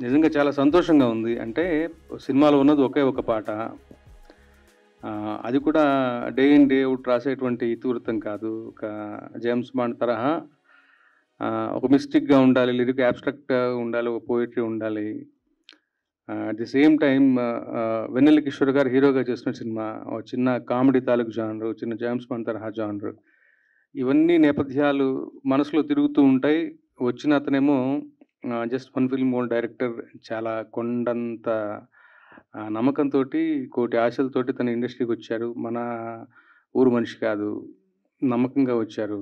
నిజంగా చాలా సంతోషంగా ఉంది. అంటే సినిమాలో ఉన్నది ఒకే ఒక పాట. అది కూడా డే ఇన్, డే ఔట్ రాసేటువంటి ఇతివృత్తం కాదు. ఒక జేమ్స్ బాండ్ తరహా ఒక మిస్టిక్‌గా ఉండాలి, లిరిక్ అబ్స్ట్రాక్ట్‌గా ఉండాలి, ఒక పోయెట్రీ ఉండాలి. అట్ ది సేమ్ టైమ్ వెన్నెల కిషోర్ గారు హీరోగా చేస్తున్న సినిమా. ఒక చిన్న కామెడీ తాలూకు జానరు, చిన్న జేమ్స్ బాండ్ తరహా జానరు. ఇవన్నీ నేపథ్యాలు మనసులో తిరుగుతూ ఉంటాయి. వచ్చిన అతనేమో just one film own director. చాలా కొండంత నమ్మకంతోటి, కోటి ఆశలతోటి తను ఇండస్ట్రీకొచ్చారు. మన ఊరు మనిషి కాదు. నమ్మకంగా వచ్చారు.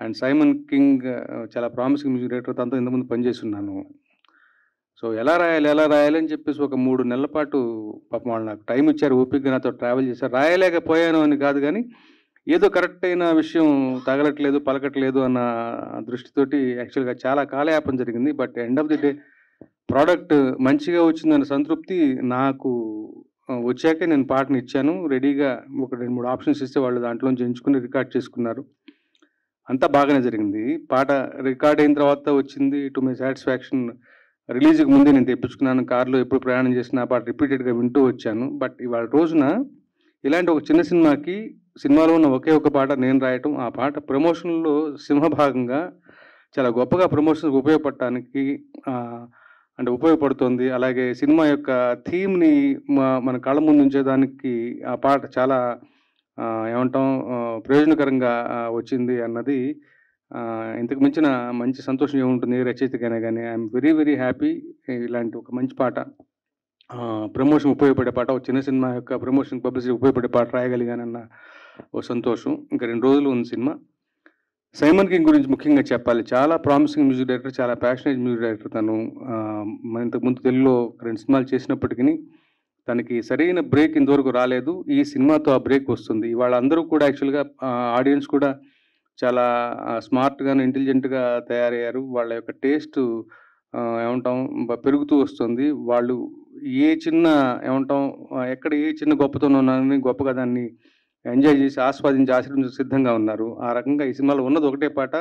అండ్ సైమన్ కింగ్ చాలా ప్రామిసింగ్ మ్యూజిక్ డైరెక్టర్. తనతో ఇంతకుముందు పనిచేసున్నాను. సో ఎలా రాయాలి అని చెప్పేసి ఒక 3 నెలల పాటు పాపం వాళ్ళు నాకు టైం ఇచ్చారు. ఓపికగా నాతో ట్రావెల్ చేశారు. రాయలేకపోయాను అని కాదు గానీ, ఏదో కరెక్ట్ అయిన విషయం తగలట్లేదు, పలకట్లేదు అన్న దృష్టితోటి యాక్చువల్‌గా చాలా కాలయాపన జరిగింది. But end of the day product మంచిగా వచ్చిందన్న సంతృప్తి నాకు వచ్చాకే నేను పాటనిచ్చాను. రెడీగా ఒక 2, 3 ఆప్షన్స్ ఇస్తే వాళ్ళు దాంట్లోంచి ఎంచుకొని రికార్డ్ చేసుకున్నారు. అంతా బాగానే జరిగింది. పాట రికార్డ్ అయిన తర్వాత వచ్చింది టు మై సాటిస్ఫాక్షన్. రిలీజ్‌కి ముందే నేను తెప్పించుకున్నాను. కార్‌లో ఎప్పుడు ప్రయాణం చేసినా ఆ పాట రిపీటెడ్‌గా వింటూ వచ్చాను. బట్ ఇవాళ రోజున ఇలాంటి ఒక చిన్న సినిమాకి సినిమాలో ఉన్న ఒకే ఒక పాట నేను రాయటం, ఆ పాట ప్రమోషన్‌లో సింహభాగంగా చాలా గొప్పగా ప్రమోషన్స్‌కి ఉపయోగపడటానికి అంటే ఉపయోగపడుతోంది. అలాగే సినిమా యొక్క థీమ్‌ని మన కళ్ళ ముందు ఉంచేదానికి ఆ పాట చాలా ఏమంటాం ప్రయోజనకరంగా వచ్చింది అన్నది ఇంతకు మించిన మంచి సంతోషం ఏముంటుంది ఏ రచయితకైనా గానీ. I'm very very happy. ఇలాంటి ఒక మంచి పాట ప్రమోషన్ ఉపయోగపడే పాట, ఒక చిన్న సినిమా యొక్క ప్రమోషన్ పబ్లిసిటీకి ఉపయోగపడే పాట రాయగలిగానన్న ఓ సంతోషం. ఇంకా 2 రోజులు ఉంది సినిమా. సైమన్ కింగ్ గురించి ముఖ్యంగా చెప్పాలి. చాలా ప్రామిసింగ్ మ్యూజిక్ డైరెక్టర్, చాలా ప్యాషనేట్ మ్యూజిక్ డైరెక్టర్ తను. ఇంతకుముందు తెలుగులో 2 సినిమాలు చేసినప్పటికిని తనకి సరైన బ్రేక్ ఇంతవరకు రాలేదు. ఈ సినిమాతో ఆ బ్రేక్ వస్తుంది. ఇవాళ అందరూ కూడా యాక్చువల్‌గా ఆడియన్స్ కూడా చాలా స్మార్ట్‌గాను, ఇంటెలిజెంట్‌గా తయారయ్యారు. వాళ్ళ యొక్క టేస్టు ఏమంటాం పెరుగుతూ వస్తుంది. వాళ్ళు ఏ చిన్న ఏమంటాం ఎక్కడ ఏ చిన్న గొప్పతనం ఉన్నారని గొప్పగా దాన్ని ఎంజాయ్ చేసి, ఆస్వాదించి, ఆశీర్వదించడానికి సిద్ధంగా ఉన్నారు. ఆ రకంగా ఈ సినిమాలో ఉన్నది ఒకటే పాట.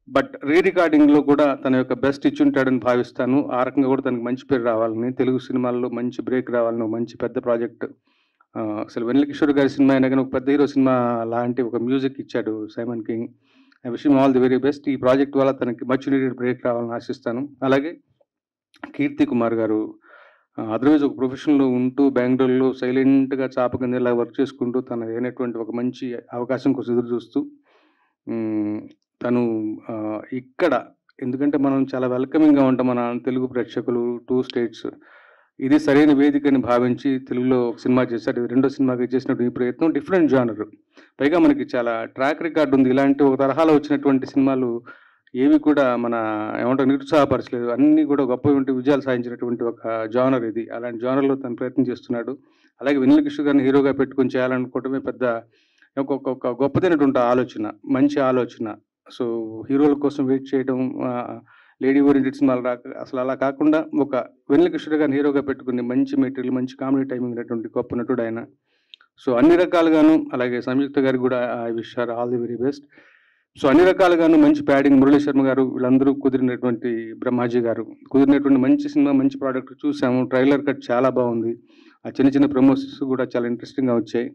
బట్ రికార్డింగ్‌లో కూడా తన యొక్క బెస్ట్ ఇచ్చుంటాడని భావిస్తాను. ఆ రకంగా కూడా తనకి మంచి పేరు రావాలని, తెలుగు సినిమాల్లో మంచి బ్రేక్ రావాలని, మంచి పెద్ద ప్రాజెక్ట్. అసలు వెన్నెల కిషోర్ గారి సినిమా అయినా కానీ ఒక పెద్ద హీరో సినిమా లాంటి ఒక మ్యూజిక్ ఇచ్చాడు Simon king. I wish him all the very best. ఈ ప్రాజెక్ట్ వల్ల తనకి మచ్ నీడెడ్ బ్రేక్ రావాలని ఆశిస్తాను. అలాగే కీర్తి కుమార్ గారు అదర్వైజ్ ఒక ప్రొఫెషన్‌లో ఉంటూ బెంగుళూరులో సైలెంట్‌గా చాప కిందలా వర్క్ చేసుకుంటూ తను అయినటువంటి ఒక మంచి అవకాశం కోసం ఎదురు చూస్తూ తను ఇక్కడ ఎందుకంటే మనం చాలా వెల్కమింగ్‌గా ఉంటాం మన తెలుగు ప్రేక్షకులు 2 స్టేట్స్. ఇది సరైన వేదికని భావించి తెలుగులో ఒక సినిమా చేశారు. ఇది రెండో సినిమాకి చేసినటువంటి ఈ ప్రయత్నం డిఫరెంట్ జానర్. పైగా మనకి చాలా ట్రాక్ రికార్డ్ ఉంది. ఇలాంటి ఒక తరహాలో వచ్చినటువంటి సినిమాలు ఏవి కూడా మన ఏమంటారు నిరుత్సాహపరచలేదు. అన్నీ కూడా గొప్పటువంటి విజయాలు సాధించినటువంటి ఒక జానర్ ఇది. అలాంటి జానర్‌లో తను ప్రయత్నం చేస్తున్నాడు. అలాగే వెన్నెల కిషోర్ గారిని హీరోగా పెట్టుకొని చేయాలనుకోవటమే పెద్ద ఒక గొప్పదైనటువంటి ఆలోచన. మంచి ఆలోచన. సో హీరోల కోసం వెయిట్ చేయడం లేడీ ఓరియెంటెడ్ సినిమాలు అసలు అలా కాకుండా ఒక వెన్నెల కిషోర్ గారిని హీరోగా పెట్టుకుని మంచి మెటీరియల్, మంచి కామెడీ టైమింగ్ ఉన్నటువంటి గొప్ప నటుడు ఆయన. సో అన్ని రకాలుగాను అలాగే సంయుక్త గారికి కూడా I wish her all the very best. So అన్ని రకాలుగాను మంచి ప్యాడింగ్ మురళీ శర్మ గారు వీళ్ళందరూ కుదిరినటువంటి బ్రహ్మాజీ గారు కుదిరినటువంటి మంచి సినిమా, మంచి ప్రోడక్ట్ చూసాము. ట్రైలర్ కట్ చాలా బాగుంది. ఆ చిన్న చిన్న ప్రమోషన్స్ కూడా చాలా ఇంట్రెస్టింగ్‌గా వచ్చాయి.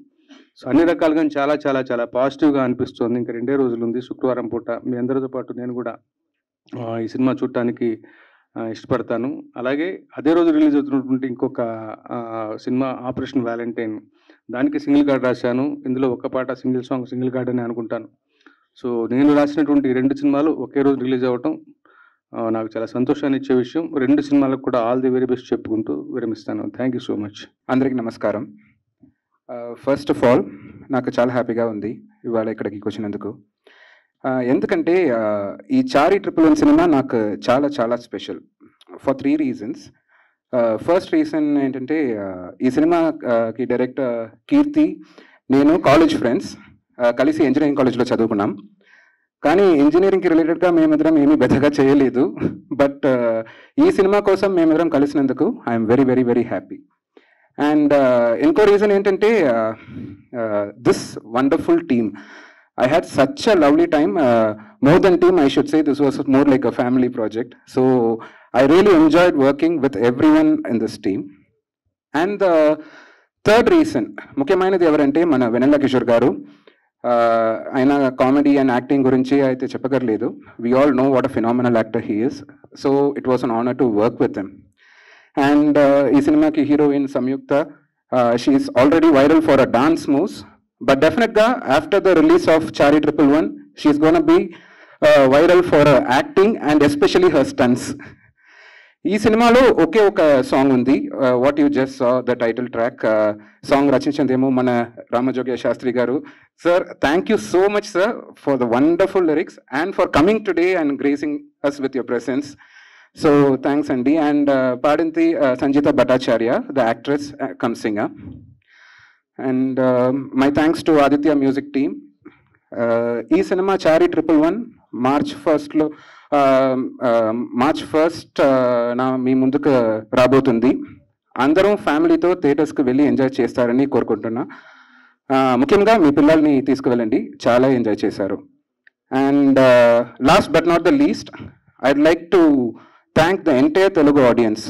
సో అన్ని రకాలుగా చాలా చాలా చాలా పాజిటివ్‌గా అనిపిస్తోంది. ఇంకా 2 రోజులు ఉంది. శుక్రవారం పూట మీ అందరితో పాటు నేను కూడా ఈ సినిమా చూడటానికి ఇష్టపడతాను. అలాగే అదే రోజు రిలీజ్ అవుతున్నటువంటి ఇంకొక సినిమా ఆపరేషన్ వ్యాలంటైన్. దానికి సింగిల్ కార్డ్ రాశాను. ఇందులో ఒక పాట సింగిల్ సాంగ్, సింగిల్ కార్డ్ అని అనుకుంటాను. సో నేను రాసినటువంటి 2 సినిమాలు ఒకే రోజు రిలీజ్ అవ్వటం నాకు చాలా సంతోషాన్ని ఇచ్చే విషయం. 2 సినిమాలకు కూడా ఆల్ ది వెరీ బెస్ట్ చెప్పుకుంటూ విరమిస్తాను. Thank you so much. అందరికీ నమస్కారం. ఫస్ట్ ఆఫ్ ఆల్ నాకు చాలా హ్యాపీగా ఉంది ఇవాళ ఇక్కడికి వచ్చినందుకు. ఎందుకంటే ఈ చారి 111 సినిమా నాకు చాలా చాలా special for 3 reasons. First reason ఏంటంటే ఈ సినిమాకి డైరెక్టర్ కీర్తి, నేను కాలేజ్ ఫ్రెండ్స్, కలిసి ఇంజనీరింగ్ కాలేజ్లో చదువుకున్నాం. కానీ ఇంజనీరింగ్కి రిలేటెడ్గా మేమిద్దరం ఏమీ పెద్దగా చేయలేదు. బట్ ఈ సినిమా కోసం మేమిద్దరం కలిసినందుకు I'm very very very happy. And ఇంకో రీజన్ ఏంటంటే this wonderful team. I had such a lovely time. More than team, I should say this was more like a family project. So I really enjoyed working with everyone in this team. And the third reason, ముఖ్యమైనది ఎవరంటే మన వెన్నెల కిషోర్ గారు. ఆయన comedy and acting గురించి అయితే చెప్పగలేదు. We all know what a phenomenal actor he is. So it was an honor to work with him. And ఈ సినిమాకి heroine Samyuktha, she is already viral for her dance moves. But definitely after the release of Chari 111, she's gonna be viral for her acting and especially her stunts. ఈ సినిమాలో ఒకే ఒక song ఉంది, what you just saw the title track. Song రచించిందేమో మన Ramajogayya Sastry garu. Sir, thank you so much sir for the wonderful lyrics and for coming today and gracing us with your presence. So thanks అండి. And పాడింది Sanjeetha Bhattacharya, the actress cum singer. And my thanks to Aditya music team. ఈ సినిమా Chari 111 March 1 నా మీ ముందుకు రాబోతుంది. అందరం ఫ్యామిలీతో థియేటర్స్కి వెళ్ళి ఎంజాయ్ చేస్తారని కోరుకుంటున్నా. ముఖ్యంగా మీ పిల్లల్ని తీసుకువెళ్ళండి, చాలా ఎంజాయ్ చేశారు. And last but not the least, I'd like to thank the entire Telugu audience.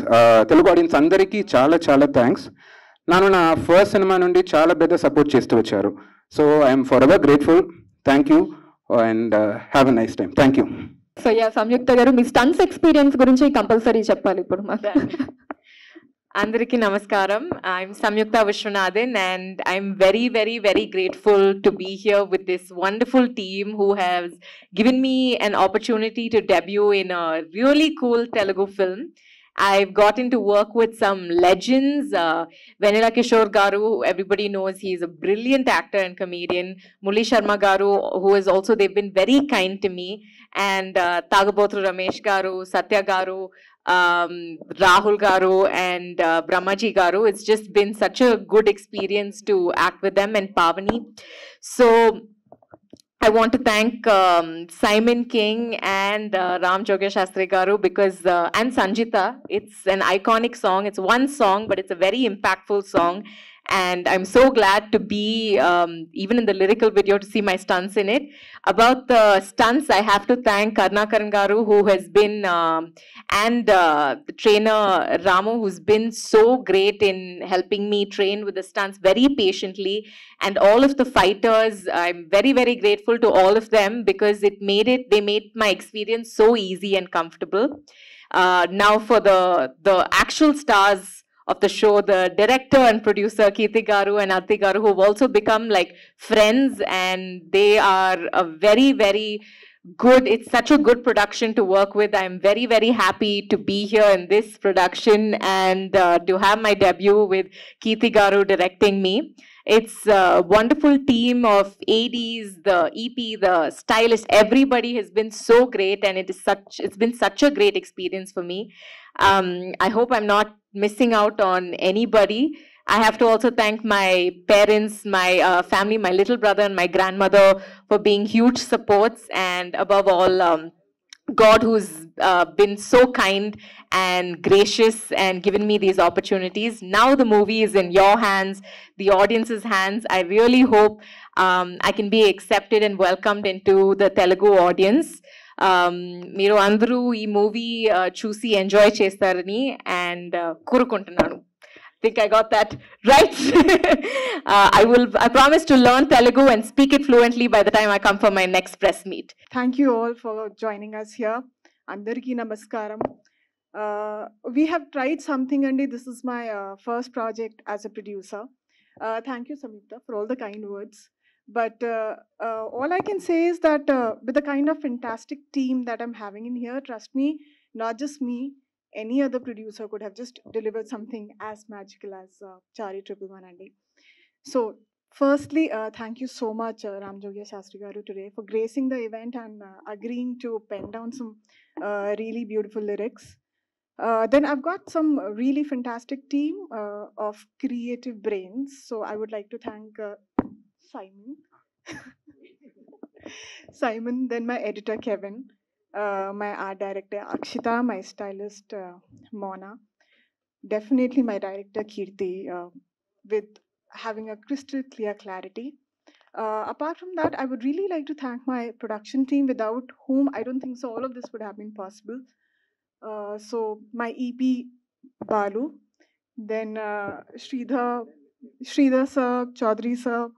Telugu audience అందరికీ చాలా చాలా థ్యాంక్స్. నన్ను నా ఫస్ట్ సినిమా నుండి చాలా పెద్ద సపోర్ట్ చేస్తూ వచ్చారు. So I'm forever grateful. Thank you and have a nice time. Thank you. So ya, Samyuktha garu మీ స్టంట్స్ ఎక్స్పీరియన్స్ గురించి కంపల్సరీ చెప్పాలి ఇప్పుడు మాకు. Andariki Namaskaram. I'm Samyukta Vishwanathan and I'm very, very, very grateful to be here with this wonderful team who has given me an opportunity to debut in a really cool Telugu film. I've gotten to work with some legends. Venela Kishore Garu, everybody knows he's a brilliant actor and comedian. Muli Sharma Garu, who is also, they've been very kind to me. And Tagabotru Ramesh Garu, Satya Garu, Rahul Garu and Brahmaji Garu. It's just been such a good experience to act with them and Pavani. So I want to thank Simon King and Ram Jogya Shastri Garu because and Sanjita. It's an iconic song. It's one song, but it's a very impactful song. And I'm so glad to be, even in the lyrical video, to see my stunts in it. About the stunts, I have to thank Karnakaran Garu, who has been, and the trainer Ramu, who's been so great in helping me train with the stunts very patiently. And all of the fighters, I'm very, very grateful to all of them because they made my experience so easy and comfortable. Now for the actual stars of the show, the director and producer Kirti Garu and Arti Garu, who have also become like friends, and they are a very, very good, it's such a good production to work with. I'm very, very happy to be here in this production and to have my debut with Kirti Garu directing me. It's a wonderul team of ADs, the EP, the stylist, everybody has been so great, and it's been such a great experience for me. I hope I'm not missing out on anybody. I have to also thank my parents, my family, my little brother and my grandmother for being huge supports, and above all, God, who's been so kind and gracious and given me these opportunities. Now the movie is in your hands, the audience's hands. I really hope I can be accepted and welcomed into the Telugu audience. మీరు అందరూ ఈ movie చూసి enjoy చేస్తారని and కోరుకుంటున్నాను. I think I got that right. I promise to learn Telugu and speak it fluently by the time I come for my next press meet. Thank you all for joining us here. Andariki Namaskaram. We have tried something, and this is my first project as a producer. Thank you, Samyukta, for all the kind words. But all I can say is that with the kind of fantastic team that I'm having in here, trust me, not just me, any other producer could have just delivered something as magical as Chari 111 Andi. So firstly, thank you so much, Ram Jogya Shastri Garu, today for gracing the event and agreeing to pen down some really beautiful lyrics. Then I've got some really fantastic team of creative brains. So I would like to thank Simon, then my editor Kevin, my art director Akshita, my stylist Mona, definitely my director Kirti, with having a crystal clear clarity. Apart from that, I would really like to thank my production team, without whom I don't think so all of this would have been possible. So my EP Balu, then Sridhar sir, Chaudhary sir,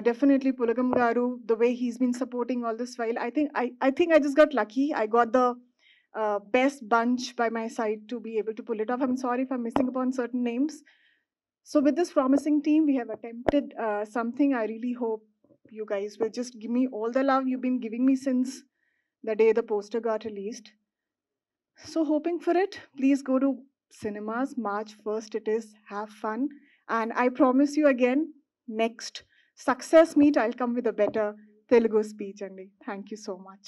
definitely Pulagam Garu, the way he's been supporting all this while. I think I just got lucky. I got the best bunch by my side to be able to pull it off. I'm sorry if I'm missing upon certain names. So with this promising team, we have attempted something. I really hope you guys will just give me all the love you've been giving me since the day the poster got released. So hoping for it. Please go to cinemas. March 1st it is. Have fun. And I promise you again, next success meet, I'll come with a better Telugu speech. Andi. Thank you so much.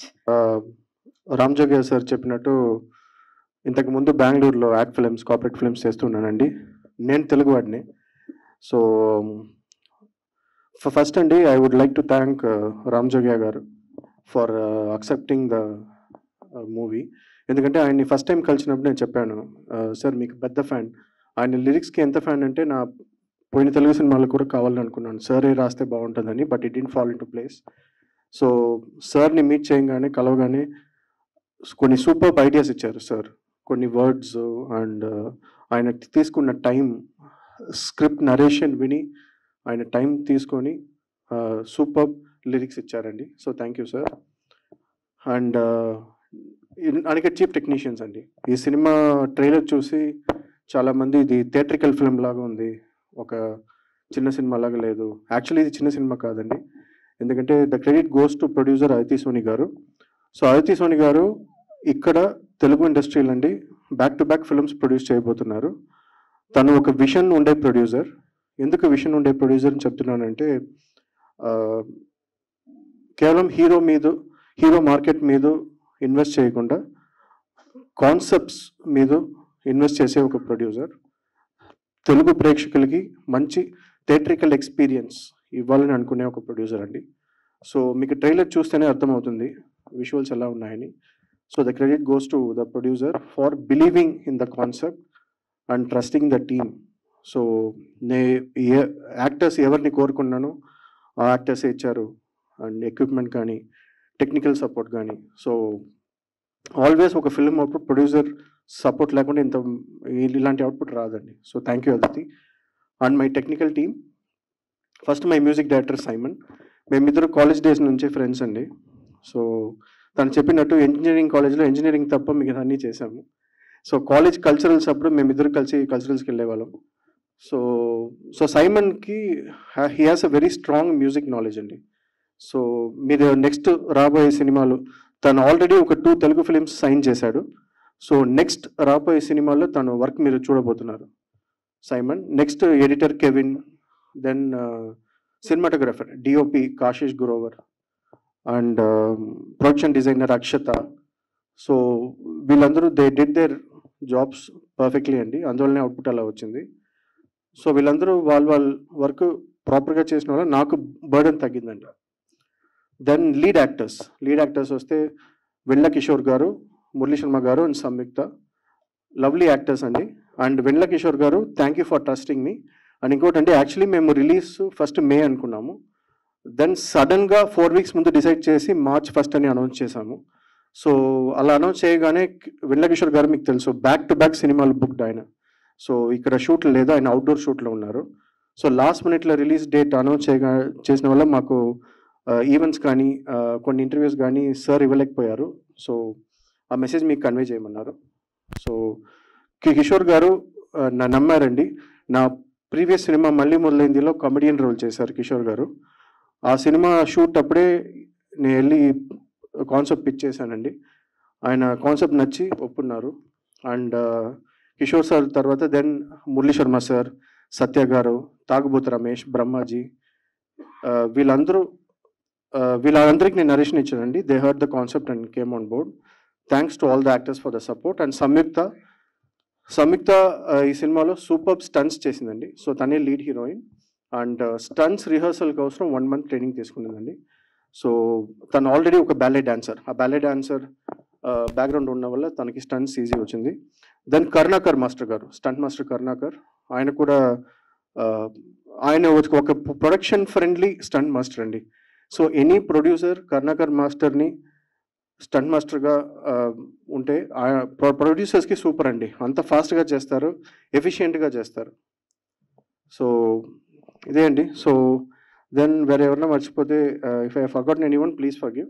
Ram Jogi sir చెప్పినట్టు ఇంతకు ముందు బెంగళూరులో act films corporate films చేస్తున్నానండి. నేను తెలుగు వాడిని. So first అండి I would like to thank Ram Jogayya garu for accepting the movie. ఎందుకంటే ఆయన్ని ఫస్ట్ టైం కలిసినప్పుడు నేను చెప్పాను, సార్ మీకు పెద్ద ఫ్యాన్, ఆయన లిరిక్స్కి ఎంత ఫ్యాన్ అంటే నా పోయిన తెలుగు సినిమాలు కూడా కావాలని అనుకున్నాను, సరే రాస్తే బాగుంటుందని. But it didn't fall in to place. So సార్ని మీట్ చేయగానే కలవగానే కొన్ని సూపర్ ఐడియాస్ ఇచ్చారు సార్. కొన్ని వర్డ్స్ అండ్ ఆయన తీసుకున్న టైం, స్క్రిప్ట్ నరేషన్ విని ఆయన టైం తీసుకొని సూపర్ లిరిక్స్ ఇచ్చారండి. So thank you sir. And Anika chief technicians అండి. ఈ సినిమా ట్రైలర్ చూసి చాలామంది ఇది థియేట్రికల్ ఫిల్మ్ లాగా ఉంది, ఒక చిన్న సినిమా లాగా లేదు. యాక్చువల్లీ ఇది చిన్న సినిమా కాదండి. ఎందుకంటే the credit goes to producer Aditi Soni గారు. సో అదితి సోని గారు ఇక్కడ తెలుగు ఇండస్ట్రీలో అండి back to back films produce చేయబోతున్నారు. తను ఒక విషన్ ఉండే ప్రొడ్యూసర్. ఎందుకు విషన్ ఉండే ప్రొడ్యూసర్ అని చెప్తున్నానంటే, కేవలం హీరో మార్కెట్ మీద ఇన్వెస్ట్ చేయకుండా కాన్సెప్ట్స్ మీద ఇన్వెస్ట్ చేసే ఒక ప్రొడ్యూసర్. తెలుగు ప్రేక్షకులకి మంచి థియేట్రికల్ ఎక్స్పీరియన్స్ ఇవ్వాలని అనుకునే ఒక ప్రొడ్యూసర్ అండి. సో మీకు ట్రైలర్ చూస్తేనే అర్థమవుతుంది విజువల్స్ ఎలా ఉన్నాయని. So the credit goes to the producer for believing in the concept and trusting the team. So actors ఎవరిని కోరుకున్నానో ఆ యాక్టర్సే ఇచ్చారు. అండ్ ఎక్విప్మెంట్ కానీ టెక్నికల్ సపోర్ట్ కానీ. సో ఆల్వేస్ ఒక ఫిల్మ్ అవుట్పుట్ ప్రొడ్యూసర్ సపోర్ట్ లేకుండా ఇలాంటి అవుట్పుట్ రాదండి. So thank you Aditi. And my technical team, first my music director Simon. మేమిద్దరు కాలేజ్ డేస్ నుంచే ఫ్రెండ్స్ అండి. సో తను చెప్పినట్టు ఇంజనీరింగ్ కాలేజ్లో ఇంజనీరింగ్ తప్ప మిగతా అన్నీ చేసాము. సో కాలేజ్ కల్చరల్స్ అప్పుడు మేమిద్దరు కలిసి కల్చరల్స్కి వెళ్ళేవాళ్ళం. సో సైమన్కి he has a very strong music knowledge అండి. సో మీరు నెక్స్ట్ రాబోయే సినిమాలు, తను ఆల్రెడీ ఒక 2 తెలుగు ఫిలిమ్స్ సైన్ చేశాడు. సో నెక్స్ట్ రాబోయే సినిమాల్లో తను వర్క్ మీరు చూడబోతున్నారు Simon. Next editor Kevin, then cinematographer DOP Kashish Grover and production designer Akshata. So వీళ్ళందరూ they did their jobs perfectly అండి. అందువల్లనే అవుట్పుట్ అలా వచ్చింది. సో వీళ్ళందరూ వాళ్ళ వర్క్ ప్రాపర్గా చేసిన వల్ల నాకు బర్డెన్ తగ్గిందండి. దెన్ లీడ్ యాక్టర్స్ వస్తే వెండ్ల కిషోర్ గారు, మురళీ శర్మ గారు అండ్ సంయుక్త, లవ్లీ యాక్టర్స్ అండి. అండ్ వెండ్ల కిషోర్ గారు, thank you for trusting me. And ఇంకోటి యాక్చువల్లీ మేము రిలీజ్ ఫస్ట్ మే అనుకున్నాము. దెన్ సడన్గా 4 weeks ముందు డిసైడ్ చేసి March 1st అని అనౌన్స్ చేశాము. సో అలా అనౌన్స్ చేయగానే వెండ్ల కిషోర్ గారు మీకు తెలుసు బ్యాక్ టు బ్యాక్ సినిమాలు బుక్డ్ ఆయన. సో ఇక్కడ షూట్లు లేదు, ఆయన అవుట్డోర్ షూట్లో ఉన్నారు. సో లాస్ట్ మినిట్లో రిలీజ్ డేట్ అనౌన్స్ చేసిన వల్ల మాకు ఈవెంట్స్ కానీ కొన్ని ఇంటర్వ్యూస్ కానీ సార్ ఇవ్వలేకపోయారు. సో ఆ మెసేజ్ మీకు కన్వే చేయమన్నారు. సో కిషోర్ గారు నమ్మారండి. నా ప్రీవియస్ సినిమా మళ్ళీ మొదలైందిలో కమెడియన్ రోల్ చేశారు కిషోర్ గారు. ఆ సినిమా షూట్ అప్పుడే నేను వెళ్ళి కాన్సెప్ట్ పిచ్ చేశానండి. ఆయన కాన్సెప్ట్ నచ్చి ఒప్పున్నారు. అండ్ కిషోర్ సార్ తర్వాత దెన్ మురళీ శర్మ సార్, సత్య గారు, తాగుబోతు రమేష్, బ్రహ్మాజీ, వీళ్ళందరికీ నేను నరేషన్ ఇచ్చానండి. They heard the concept and came on board. Thanks to all the actors for the support. And Samyuktha ఈ సినిమాలో సూపర్ స్టంట్స్ చేసిందండి. సో తనే lead heroine. And stunts rehearsal కోసం 1 month ట్రైనింగ్ తీసుకున్నదండి. సో తను ఆల్రెడీ ఒక బ్యాలే డాన్సర్. ఆ ballet dancer background ఉన్న వల్ల తనకి స్టంట్స్ ఈజీ వచ్చింది. దెన్ కరుణాకర్ మాస్టర్ గారు, స్టంట్ మాస్టర్ కరుణాకర్, ఆయన కూడా ఆయన ఒక ప్రొడక్షన్ ఫ్రెండ్లీ స్టంట్ మాస్టర్ అండి. సో ఎనీ ప్రొడ్యూసర్ కరుణాకర్ మాస్టర్ని స్టంట్ మాస్టర్గా ఉంటే ప్రొడ్యూసర్స్కి సూపర్ అండి. అంత ఫాస్ట్గా చేస్తారు, ఎఫిషియెంట్గా చేస్తారు. సో ఇదే అండి. సో దెన్ వేరే ఎవరన్నా మర్చిపోతే if I forgotten anyone please forgive.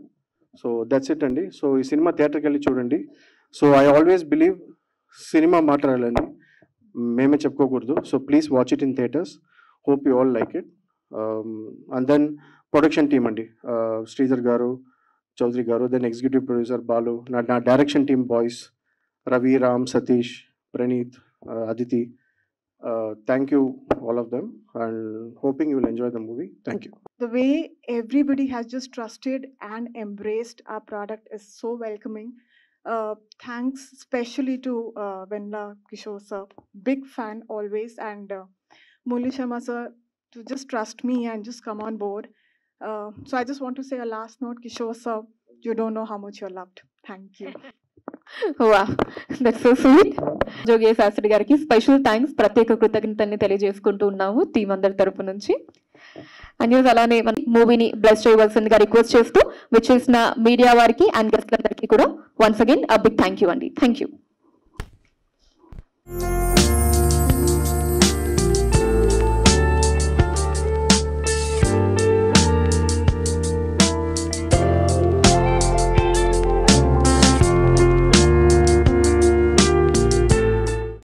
So that's it అండి. సో ఈ సినిమా థియేటర్కి వెళ్ళి చూడండి. సో ఐ ఆల్వేస్ బిలీవ్ సినిమా మాట్లాడాలని మేమే చెప్పుకోకూడదు. So please watch it in theatres. Hope you all like it. And then production team అండి, శ్రీధర్ గారు, చౌదరి గారు, దెన్ ఎగ్జిక్యూటివ్ ప్రొడ్యూసర్ బాలు, నా direction team boys Ravi, Ram, Satish, Praneeth, Aditi. Thank you all of them, and hoping you will enjoy the movie. Thank you. The way everybody has just trusted and embraced our product is so welcoming. Thanks especially to Venla Kishore sir, big fan always, and Murli Sharma sir to just trust me and just come on board. So I just want to say a last note, Kishore sir, you don't know how much you're loved. Thank you. వా, that's so sweet. జోగి శాస్త్రి గారికి special thanks, ప్రత్యేక కృతజ్ఞతల్ని తెలియజేసుకుంటూ ఉన్నాము team అందరి తరపు నుంచి. And అలానే మన మూవీని బ్లెస్ చేయవలసిందిగా రిక్వెస్ట్ చేస్తూ విచ్చేసిన మీడియా వారికి అండ్ గెస్ట్లందరికీ కూడా once again a big thank you అండి. Thank you.